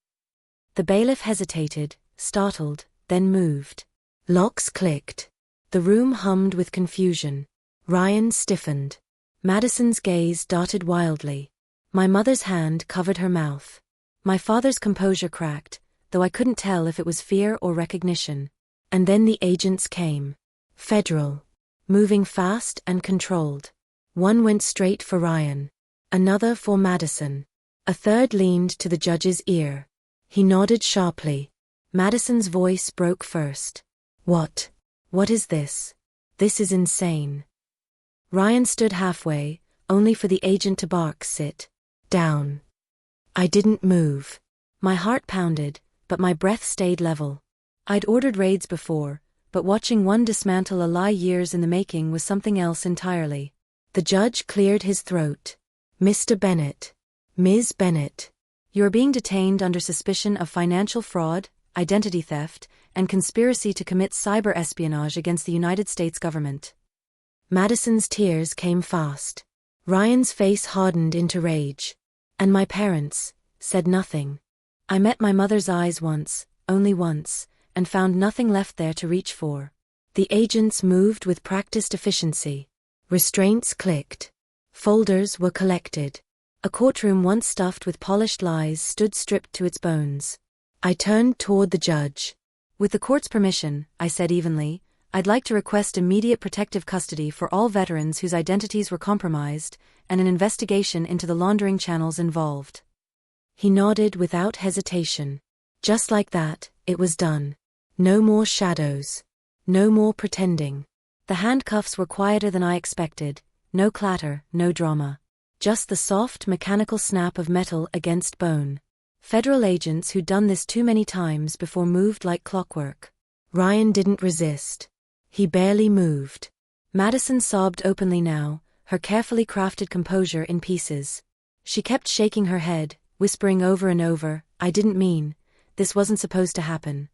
The bailiff hesitated, startled, then moved. Locks clicked. The room hummed with confusion. Ryan stiffened. Madison's gaze darted wildly. My mother's hand covered her mouth. My father's composure cracked, though I couldn't tell if it was fear or recognition. And then the agents came. Federal. Moving fast and controlled. One went straight for Ryan. Another for Madison. A third leaned to the judge's ear. He nodded sharply. Madison's voice broke first. What? What is this? This is insane. Ryan stood halfway, only for the agent to bark, sit down. I didn't move. My heart pounded, but my breath stayed level. I'd ordered raids before, but watching one dismantle a lie years in the making was something else entirely. The judge cleared his throat. Mr. Bennett. Ms. Bennett. You're being detained under suspicion of financial fraud, identity theft, and conspiracy to commit cyber espionage against the United States government. Madison's tears came fast. Ryan's face hardened into rage. And my parents said nothing. I met my mother's eyes once, only once, and found nothing left there to reach for. The agents moved with practiced efficiency. Restraints clicked. Folders were collected. A courtroom once stuffed with polished lies stood stripped to its bones. I turned toward the judge. With the court's permission, I said evenly, I'd like to request immediate protective custody for all veterans whose identities were compromised, and an investigation into the laundering channels involved. He nodded without hesitation. Just like that, it was done. No more shadows. No more pretending. The handcuffs were quieter than I expected. No clatter, no drama. Just the soft, mechanical snap of metal against bone. Federal agents who'd done this too many times before moved like clockwork. Ryan didn't resist. He barely moved. Madison sobbed openly now, her carefully crafted composure in pieces. She kept shaking her head, whispering over and over, I didn't mean, this wasn't supposed to happen.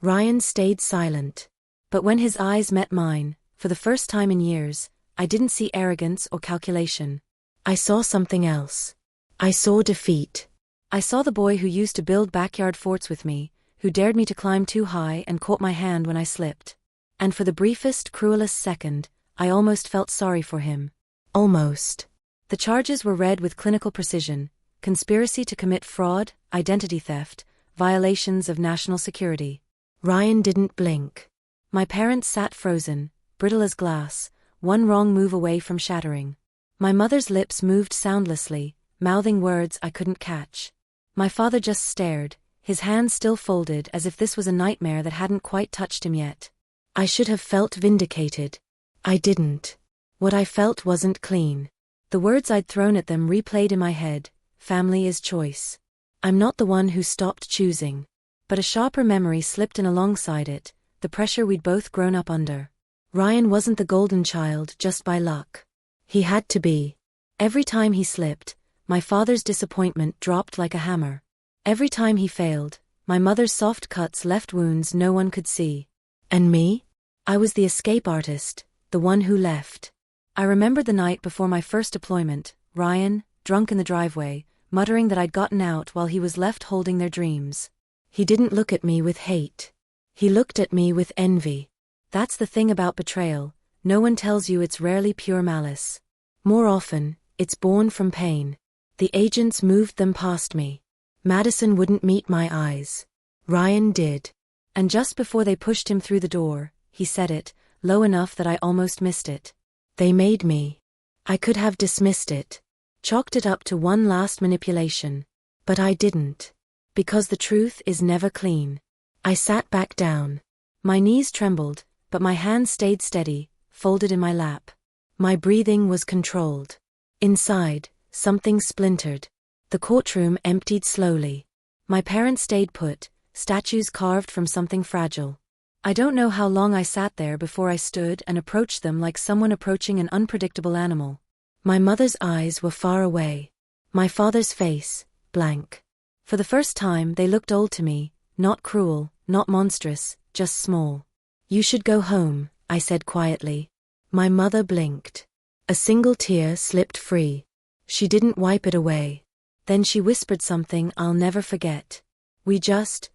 Ryan stayed silent. But when his eyes met mine, for the first time in years, I didn't see arrogance or calculation. I saw something else. I saw defeat. I saw the boy who used to build backyard forts with me, who dared me to climb too high and caught my hand when I slipped. And for the briefest, cruelest second, I almost felt sorry for him. Almost. The charges were read with clinical precision: conspiracy to commit fraud, identity theft, violations of national security. Ryan didn't blink. My parents sat frozen, brittle as glass, one wrong move away from shattering. My mother's lips moved soundlessly, mouthing words I couldn't catch. My father just stared, his hands still folded as if this was a nightmare that hadn't quite touched him yet. I should have felt vindicated. I didn't. What I felt wasn't clean. The words I'd thrown at them replayed in my head: family is choice. I'm not the one who stopped choosing. But a sharper memory slipped in alongside it, the pressure we'd both grown up under. Ryan wasn't the golden child just by luck. He had to be. Every time he slipped, my father's disappointment dropped like a hammer. Every time he failed, my mother's soft cuts left wounds no one could see. And me? I was the escape artist, the one who left. I remembered the night before my first deployment, Ryan, drunk in the driveway, muttering that I'd gotten out while he was left holding their dreams. He didn't look at me with hate. He looked at me with envy. That's the thing about betrayal, no one tells you it's rarely pure malice. More often, it's born from pain. The agents moved them past me. Madison wouldn't meet my eyes. Ryan did. And just before they pushed him through the door, he said it, low enough that I almost missed it. They made me. I could have dismissed it. Chalked it up to one last manipulation. But I didn't. Because the truth is never clean. I sat back down. My knees trembled, but my hands stayed steady, folded in my lap. My breathing was controlled. Inside, something splintered. The courtroom emptied slowly. My parents stayed put, statues carved from something fragile. I don't know how long I sat there before I stood and approached them like someone approaching an unpredictable animal. My mother's eyes were far away. My father's face, blank. For the first time they looked old to me, not cruel, not monstrous, just small. You should go home, I said quietly. My mother blinked. A single tear slipped free. She didn't wipe it away. Then she whispered something I'll never forget. We just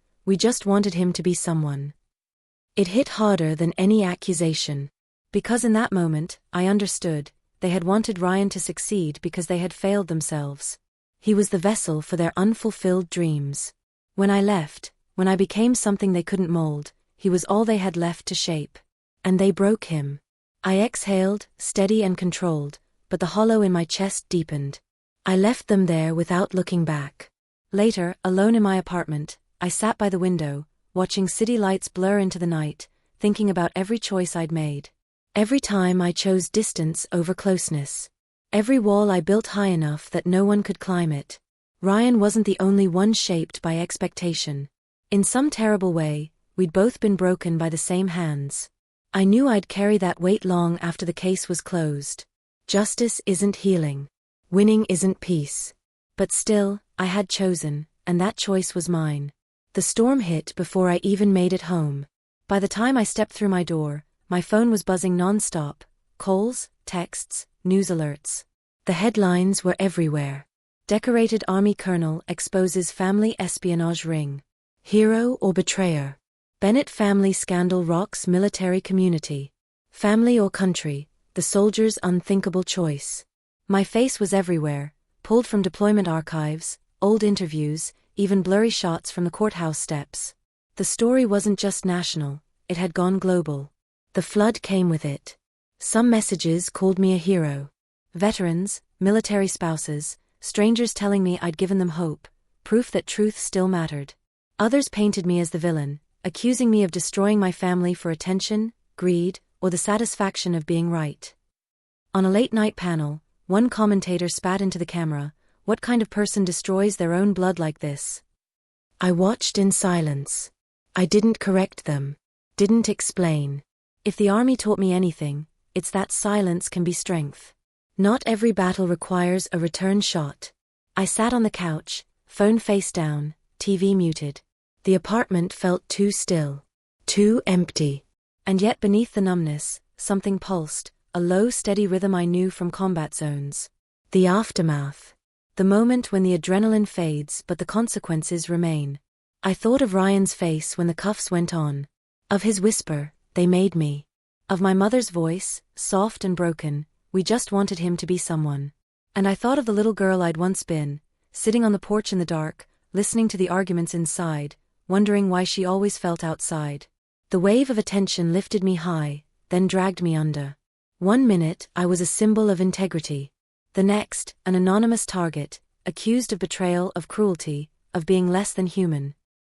wanted him to be someone. It hit harder than any accusation. Because in that moment, I understood, they had wanted Ryan to succeed because they had failed themselves. He was the vessel for their unfulfilled dreams. When I left, when I became something they couldn't mold, he was all they had left to shape. And they broke him. I exhaled, steady and controlled, but the hollow in my chest deepened. I left them there without looking back. Later, alone in my apartment, I sat by the window, watching city lights blur into the night, thinking about every choice I'd made. Every time I chose distance over closeness. Every wall I built high enough that no one could climb it. Ryan wasn't the only one shaped by expectation. In some terrible way, we'd both been broken by the same hands. I knew I'd carry that weight long after the case was closed. Justice isn't healing. Winning isn't peace. But still, I had chosen, and that choice was mine. The storm hit before I even made it home. By the time I stepped through my door, my phone was buzzing non-stop, Calls, texts, news alerts. The headlines were everywhere. Decorated Army Colonel exposes family espionage ring. Hero or betrayer? Bennett family scandal rocks military community. Family or country? The soldier's unthinkable choice. My face was everywhere, pulled from deployment archives, old interviews, even blurry shots from the courthouse steps. The story wasn't just national, it had gone global. The flood came with it. Some messages called me a hero. Veterans, military spouses, strangers telling me I'd given them hope, proof that truth still mattered. Others painted me as the villain, accusing me of destroying my family for attention, greed, or the satisfaction of being right. On a late-night panel, one commentator spat into the camera, "What kind of person destroys their own blood like this?" I watched in silence. I didn't correct them. Didn't explain. If the army taught me anything, it's that silence can be strength. Not every battle requires a return shot. I sat on the couch, phone face down, TV muted. The apartment felt too still. Too empty. And yet beneath the numbness, something pulsed, a low steady rhythm I knew from combat zones. The aftermath. The moment when the adrenaline fades but the consequences remain. I thought of Ryan's face when the cuffs went on. Of his whisper, "They made me." Of my mother's voice, soft and broken, "We just wanted him to be someone." And I thought of the little girl I'd once been, sitting on the porch in the dark, listening to the arguments inside, wondering why she always felt outside. The wave of attention lifted me high, then dragged me under. 1 minute, I was a symbol of integrity. The next, an anonymous target, accused of betrayal, of cruelty, of being less than human.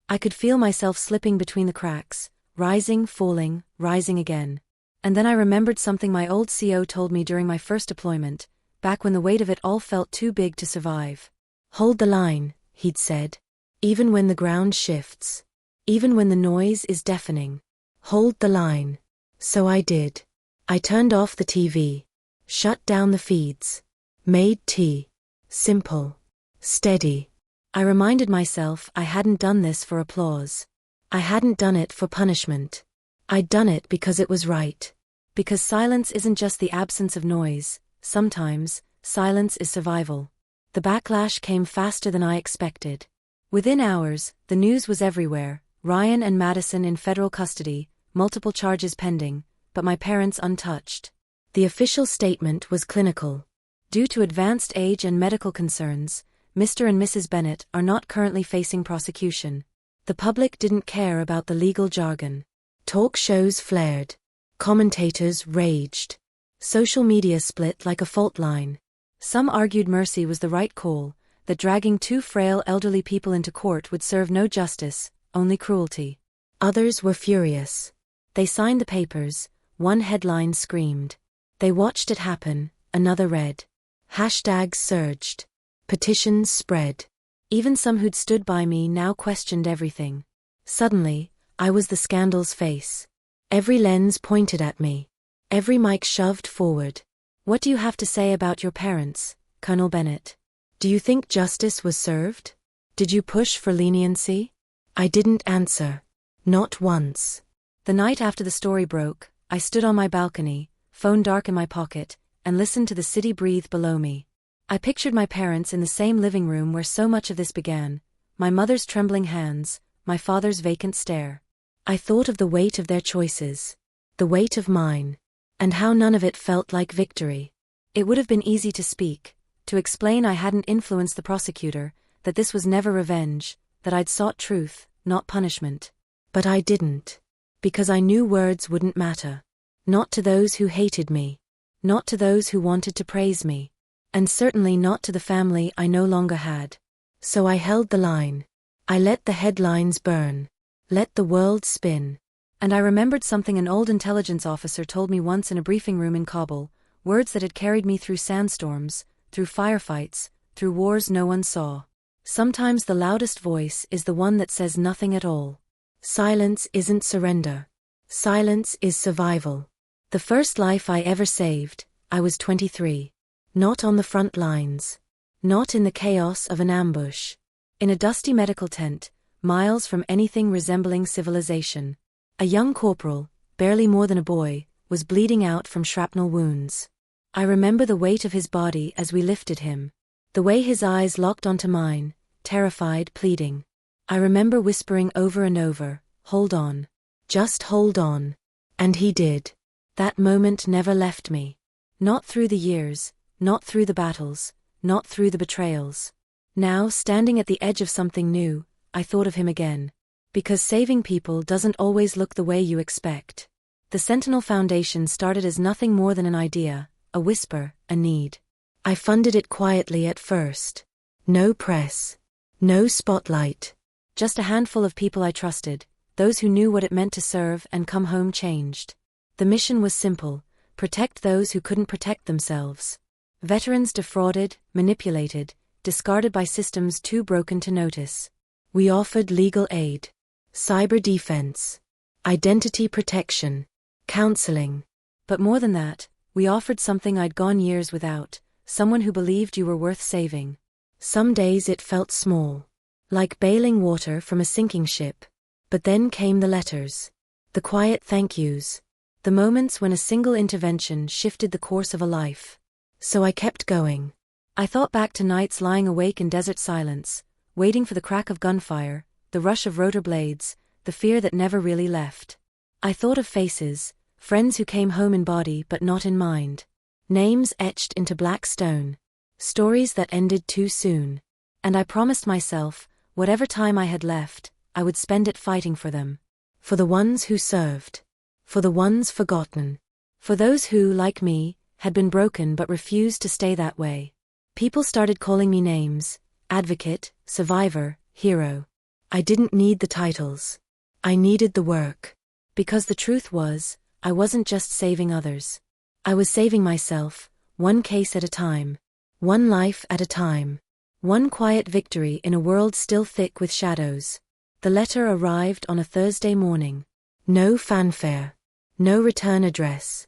I could feel myself slipping between the cracks, rising, falling, rising again. And then I remembered something my old CO told me during my first deployment, back when the weight of it all felt too big to survive. "Hold the line," he'd said. "Even when the ground shifts. Even when the noise is deafening. Hold the line." So I did. I turned off the TV. Shut down the feeds. Made tea. Simple. Steady. I reminded myself I hadn't done this for applause. I hadn't done it for punishment. I'd done it because it was right. Because silence isn't just the absence of noise, sometimes, silence is survival. The backlash came faster than I expected. Within hours, the news was everywhere: Ryan and Madison in federal custody, multiple charges pending, but my parents untouched. The official statement was clinical. Due to advanced age and medical concerns, Mr. and Mrs. Bennett are not currently facing prosecution. The public didn't care about the legal jargon. Talk shows flared. Commentators raged. Social media split like a fault line. Some argued mercy was the right call, that dragging two frail elderly people into court would serve no justice, only cruelty. Others were furious. They signed the papers, one headline screamed. They watched it happen, another read. Hashtags surged. Petitions spread. Even some who'd stood by me now questioned everything. Suddenly, I was the scandal's face. Every lens pointed at me. Every mic shoved forward. "What do you have to say about your parents, Colonel Bennett? Do you think justice was served? Did you push for leniency?" I didn't answer. Not once. The night after the story broke, I stood on my balcony, phone dark in my pocket, and listened to the city breathe below me. I pictured my parents in the same living room where so much of this began, my mother's trembling hands, my father's vacant stare. I thought of the weight of their choices. The weight of mine. And how none of it felt like victory. It would have been easy to speak, to explain I hadn't influenced the prosecutor, that this was never revenge, that I'd sought truth, not punishment. But I didn't. Because I knew words wouldn't matter. Not to those who hated me. Not to those who wanted to praise me. And certainly not to the family I no longer had. So I held the line. I let the headlines burn. Let the world spin. And I remembered something an old intelligence officer told me once in a briefing room in Kabul, words that had carried me through sandstorms, through firefights, through wars no one saw. Sometimes the loudest voice is the one that says nothing at all. Silence isn't surrender. Silence is survival. The first life I ever saved, I was 23. Not on the front lines. Not in the chaos of an ambush. In a dusty medical tent, miles from anything resembling civilization. A young corporal, barely more than a boy, was bleeding out from shrapnel wounds. I remember the weight of his body as we lifted him. The way his eyes locked onto mine, terrified, pleading. I remember whispering over and over, "Hold on. Just hold on." And he did. That moment never left me. Not through the years, not through the battles, not through the betrayals. Now, standing at the edge of something new, I thought of him again. Because saving people doesn't always look the way you expect. The Sentinel Foundation started as nothing more than an idea, a whisper, a need. I funded it quietly at first. No press. No spotlight. Just a handful of people I trusted, those who knew what it meant to serve and come home changed. The mission was simple: protect those who couldn't protect themselves. Veterans defrauded, manipulated, discarded by systems too broken to notice. We offered legal aid, cyber defense, identity protection, counseling. But more than that, we offered something I'd gone years without, someone who believed you were worth saving. Some days it felt small, like bailing water from a sinking ship. But then came the letters, the quiet thank yous, the moments when a single intervention shifted the course of a life. So I kept going. I thought back to nights lying awake in desert silence, waiting for the crack of gunfire, the rush of rotor blades, the fear that never really left. I thought of faces, friends who came home in body but not in mind. Names etched into black stone. Stories that ended too soon. And I promised myself, whatever time I had left, I would spend it fighting for them. For the ones who served. For the ones forgotten. For those who, like me, had been broken but refused to stay that way. People started calling me names: advocate, survivor, hero. I didn't need the titles. I needed the work. Because the truth was, I wasn't just saving others. I was saving myself, one case at a time. One life at a time. One quiet victory in a world still thick with shadows. The letter arrived on a Thursday morning. No fanfare. No return address.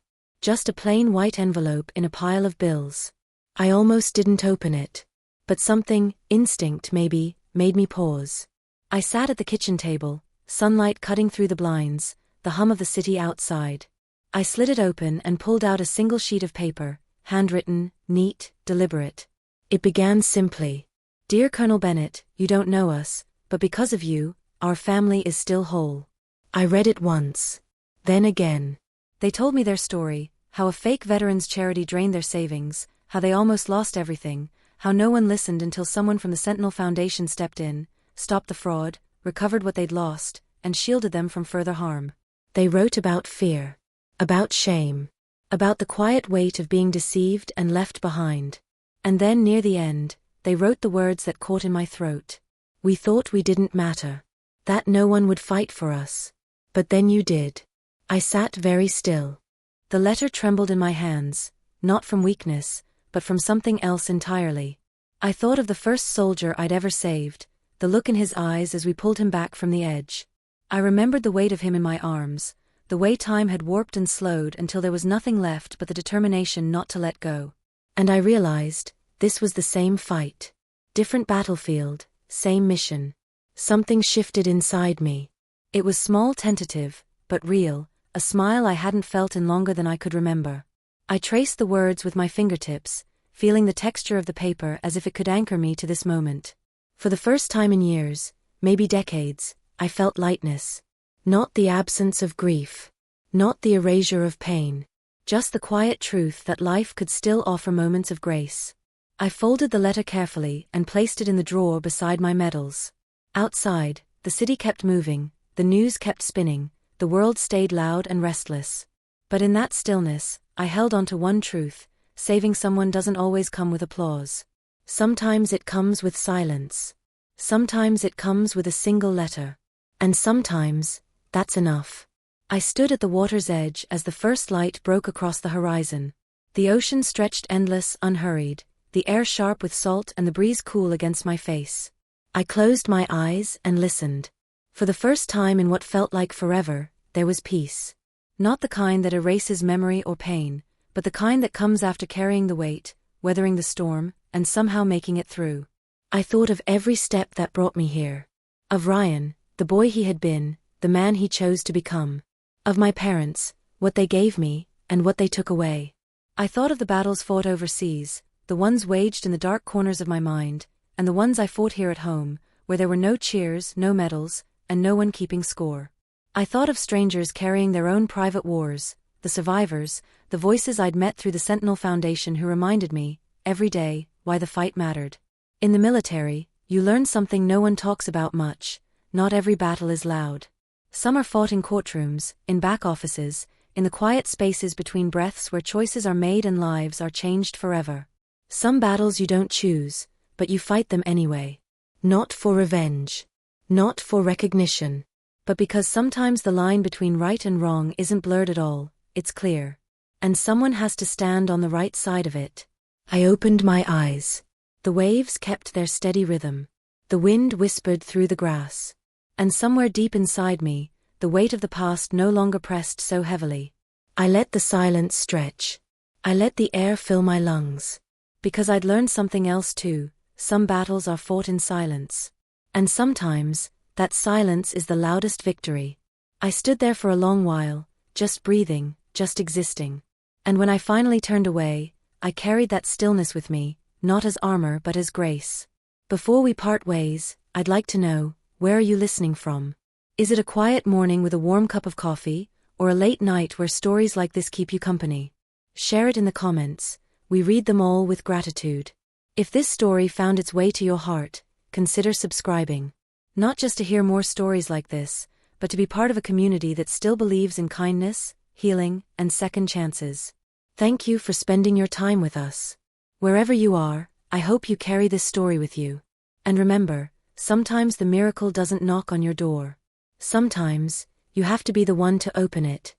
Just a plain white envelope in a pile of bills. I almost didn't open it. But something, instinct maybe, made me pause. I sat at the kitchen table, sunlight cutting through the blinds, the hum of the city outside. I slid it open and pulled out a single sheet of paper, handwritten, neat, deliberate. It began simply. "Dear Colonel Bennett, you don't know us, but because of you, our family is still whole." I read it once. Then again. They told me their story, how a fake veterans charity drained their savings, how they almost lost everything, how no one listened until someone from the Sentinel Foundation stepped in, stopped the fraud, recovered what they'd lost, and shielded them from further harm. They wrote about fear. About shame. About the quiet weight of being deceived and left behind. And then near the end, they wrote the words that caught in my throat. "We thought we didn't matter. That no one would fight for us. But then you did." I sat very still. The letter trembled in my hands, not from weakness, but from something else entirely. I thought of the first soldier I'd ever saved, the look in his eyes as we pulled him back from the edge. I remembered the weight of him in my arms, the way time had warped and slowed until there was nothing left but the determination not to let go. And I realized, this was the same fight. Different battlefield, same mission. Something shifted inside me. It was small, tentative, but real, a smile I hadn't felt in longer than I could remember. I traced the words with my fingertips, feeling the texture of the paper as if it could anchor me to this moment. For the first time in years, maybe decades, I felt lightness. Not the absence of grief. Not the erasure of pain. Just the quiet truth that life could still offer moments of grace. I folded the letter carefully and placed it in the drawer beside my medals. Outside, the city kept moving, the news kept spinning, the world stayed loud and restless. But in that stillness, I held on to one truth: saving someone doesn't always come with applause. Sometimes it comes with silence. Sometimes it comes with a single letter. And sometimes, that's enough. I stood at the water's edge as the first light broke across the horizon. The ocean stretched endless, unhurried, the air sharp with salt and the breeze cool against my face. I closed my eyes and listened. For the first time in what felt like forever, there was peace. Not the kind that erases memory or pain, but the kind that comes after carrying the weight, weathering the storm, and somehow making it through. I thought of every step that brought me here. Of Ryan, the boy he had been, the man he chose to become. Of my parents, what they gave me, and what they took away. I thought of the battles fought overseas, the ones waged in the dark corners of my mind, and the ones I fought here at home, where there were no cheers, no medals, and no one keeping score. I thought of strangers carrying their own private wars, the survivors, the voices I'd met through the Sentinel Foundation who reminded me, every day, why the fight mattered. In the military, you learn something no one talks about much: not every battle is loud. Some are fought in courtrooms, in back offices, in the quiet spaces between breaths where choices are made and lives are changed forever. Some battles you don't choose, but you fight them anyway. Not for revenge. Not for recognition. But because sometimes the line between right and wrong isn't blurred at all, it's clear. And someone has to stand on the right side of it. I opened my eyes. The waves kept their steady rhythm. The wind whispered through the grass. And somewhere deep inside me, the weight of the past no longer pressed so heavily. I let the silence stretch. I let the air fill my lungs. Because I'd learned something else too: some battles are fought in silence. And sometimes, that silence is the loudest victory. I stood there for a long while, just breathing, just existing. And when I finally turned away, I carried that stillness with me, not as armor but as grace. Before we part ways, I'd like to know, where are you listening from? Is it a quiet morning with a warm cup of coffee, or a late night where stories like this keep you company? Share it in the comments. We read them all with gratitude. If this story found its way to your heart, consider subscribing. Not just to hear more stories like this, but to be part of a community that still believes in kindness, healing, and second chances. Thank you for spending your time with us. Wherever you are, I hope you carry this story with you. And remember, sometimes the miracle doesn't knock on your door. Sometimes, you have to be the one to open it.